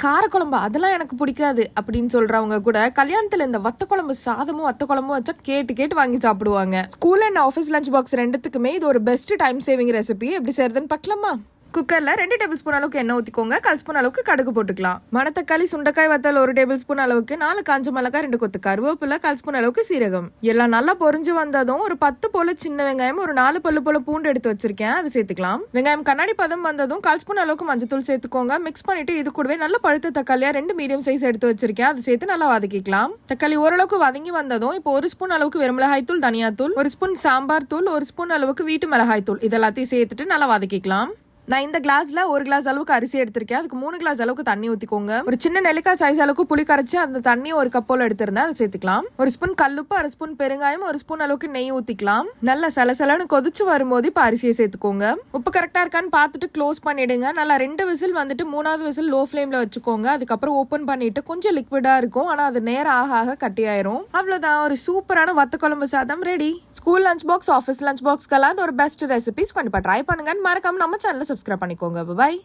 காரக்குழம்பு அதெல்லாம் எனக்கு பிடிக்காது அப்படின்னு சொல்றவங்க கூட கல்யாணத்துல இந்த வத்த குழம்பு சாதமும் வத்த குழம்பும் வச்சா கேட்டு கேட்டு வாங்கி சாப்பிடுவாங்க. School and office lunch box ரெண்டுத்துக்குமே இது ஒரு பெஸ்ட் டைம் சேவிங் ரெசிபி. எப்படி செய்யறதுன்னு பார்க்கலாமா? குக்கர்ல 2 டேபிள் ஸ்பூன் அளவுக்கு எண்ணெய் ஊற்றிக்கோங்க. 1 ஸ்பூன் அளவுக்கு கடுகு போட்டுக்கலாம். மணத்தக்காளி சுண்டைக்காய் வத்தல் 1 டேபிள் ஸ்பூன் அளவுக்கு, 4 காஞ்ச மிளகாய், 2 கொத்து கருவேப்பிலை, 1 ஸ்பூன் அளவுக்கு சீரகம். எல்லாம் நல்லா பொரிஞ்சு வந்ததும் ஒரு 10 போல சின்ன வெங்காயம், ஒரு 4 பல்லு போல பூண்டு எடுத்து வச்சிருக்கேன், அதை சேர்த்துக்கலாம். வெங்காயம் கண்ணாடி பதம் வந்ததும் 1 ஸ்பூன் அளவுக்கு மஞ்சத்தூள் சேர்த்துக்கோங்க. மிக்ஸ் பண்ணிட்டு இது கூடவே நல்ல பழுத்த தக்காளியா 2 மீடியம் சைஸ் எடுத்து வச்சிருக்கேன், அதை சேர்த்து நல்லா வதக்கிக்கலாம். தக்காளி ஓரளவுக்கு வதங்கி வந்ததும் இப்போ 1 ஸ்பூன் அளவுக்கு வெறுமிளகாய் தூள், தனியாத்தூள், 1 ஸ்பூன் சாம்பார் தூள், 1 ஸ்பூன் அளவுக்கு வீட்டு மிளகாய் தூள் இதெல்லாத்தையும் சேர்த்துட்டு நல்லா வதக்கிக்கலாம். நான் இந்த கிளாஸ்ல 1 கிளாஸ் அளவுக்கு அரிசி எடுத்திருக்கேன். அதுக்கு 3 கிளாஸ் அளவுக்கு தண்ணி ஊத்திக்கோங்க. ஒரு சின்ன நெல்லிக்காய் சைஸ் அளவுக்கு புளி கரைச்சி அந்த தண்ணி 1 கப் போல எடுத்திருந்தேன், அதை சேர்த்துக்கலாம். 1 ஸ்பூன் கல்லுப்பு, 1/2 ஸ்பூன் பெருங்காயம், 1 ஸ்பூன் அளவுக்கு நெய் ஊத்திக்கலாம். நல்லா சலசலன்னு கொதிச்சு வரும்போது இப்ப அரிசியை சேர்த்துக்கோங்க. உப்பு கரெக்டா இருக்கான்னு பார்த்துட்டு க்ளோஸ் பண்ணிடுங்க. நல்லா 2 விசில் வந்துட்டு 3வது விசில் லோ ஃபிளேம்ல வச்சுக்கோங்க. அதுக்கப்புறம் ஓப்பன் பண்ணிட்டு கொஞ்சம் லிக்விடா இருக்கும், ஆனா அது நேரம் ஆக ஆக கட்டியாயிரும். அவ்வளவுதான், ஒரு சூப்பரான வத்த குழம்பு சாதம் ready. School lunch box, office lunch பாக்ஸ்க்கெல்லாம் ஒரு பெஸ்ட் ரெசிபிஸ் கண்டிப்பா ட்ரை பண்ணுங்க. மறக்காம நம்ம சேனலை சப்ஸ்கிரைப் பண்ணிக்கோங்க. பாய்.